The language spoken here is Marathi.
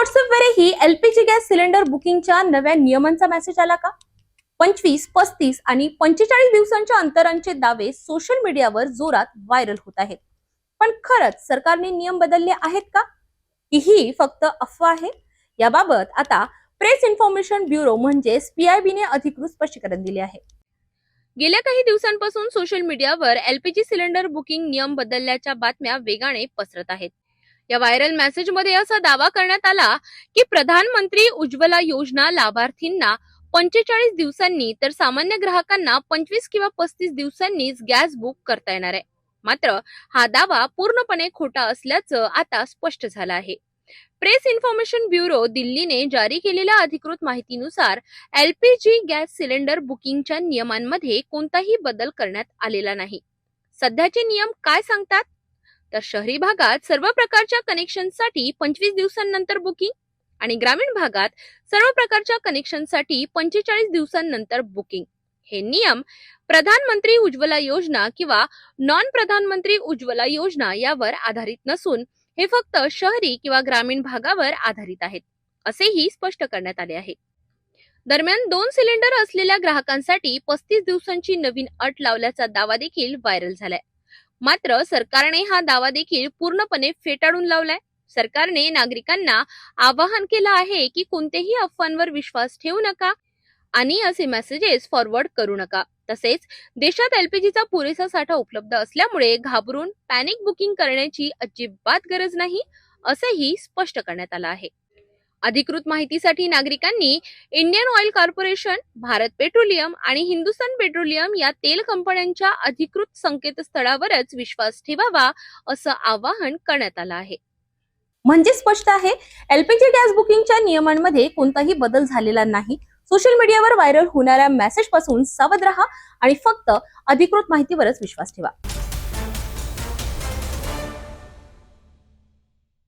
व्हॉट्सअपवरही एलपीजी गॅस सिलेंडर बुकिंगच्या नव्या नियमांचा मेसेज आला का? 25, 35 आणि 45 दिवसांच्या अंतरांचे दावे सोशल मीडियावर जोरात व्हायरल होत आहेत. पण खरंच सरकारने नियम बदलले आहेत का? ही फक्त अफवा आहे? याबाबत आता प्रेस इन्फॉर्मेशन ब्युरो म्हणजेच पीआयबीने अधिकृत स्पष्टीकरण दिले आहे. गेल्या काही दिवसांपासून सोशल मीडियावर एलपीजी सिलेंडर बुकिंग नियम बदलल्याच्या बातम्या वेगाने पसरत आहेत. या व्हायरल मेसेजमध्ये असा दावा करण्यात आला की प्रधानमंत्री उज्ज्वला योजना लाभार्थींना 45 दिवसांनी तर सामान्य ग्राहकांना 25 किंवा 35 दिवसांनीच गॅस बुक करता येणार आहे. मात्र हा दावा पूर्णपणे खोटा असल्याचं आता स्पष्ट झालं आहे. प्रेस इन्फॉर्मेशन ब्युरो दिल्लीने जारी केलेल्या अधिकृत माहितीनुसार एलपीजी गॅस सिलेंडर बुकिंगच्या नियमांमध्ये कोणताही बदल करण्यात आलेला नाही. सध्याचे नियम काय सांगतात? तर शहरी भागात सर्व प्रकारच्या कनेक्शनसाठी 25 दिवसांनंतर बुकिंग आणि ग्रामीण भागात सर्व प्रकारच्या कनेक्शनसाठी 45 दिवसांनंतर बुकिंग. हे नियम प्रधानमंत्री उज्ज्वला योजना किंवा नॉन प्रधानमंत्री उज्ज्वला योजना यावर आधारित नसून हे फक्त शहरी किंवा ग्रामीण भागावर आधारित आहेत, असेही स्पष्ट करण्यात आले आहे. दरम्यान 2 सिलेंडर असलेल्या ग्राहकांसाठी 35 दिवसांची नवीन अट लावल्याचा दावा देखील व्हायरल झालाय. मात्र सरकारने हा दावा देखील पूर्णपणे फेटाळून लावलाय. सरकारने नागरिकांना आवाहन केलं आहे की कोणत्याही अफवांवर विश्वास ठेवू नका आणि असे मेसेजेस फॉरवर्ड करू नका. तसेच देशात एलपीजीचा पुरेसा साठा उपलब्ध असल्यामुळे घाबरून पॅनिक बुकिंग करण्याची अजिबात गरज नाही, असंही स्पष्ट करण्यात आलं आहे. अधिकृत माहितीसाठी नागरिकांनी Indian oil corporation, Bharat petroleum आणि हिंदुस्थान पेट्रोलियम या तेल कंपन्यांच्या अधिकृत संकेतस्थळावरच विश्वास ठेवावा, असं आवाहन करण्यात आलं आहे. म्हणजे स्पष्ट आहे, एलपीजी गॅस बुकिंगच्या नियमांमध्ये कोणताही बदल झालेला नाही. सोशल मीडियावर व्हायरल होणाऱ्या मेसेज पासून सावध राहा आणि फक्त अधिकृत माहितीवरच विश्वास ठेवा.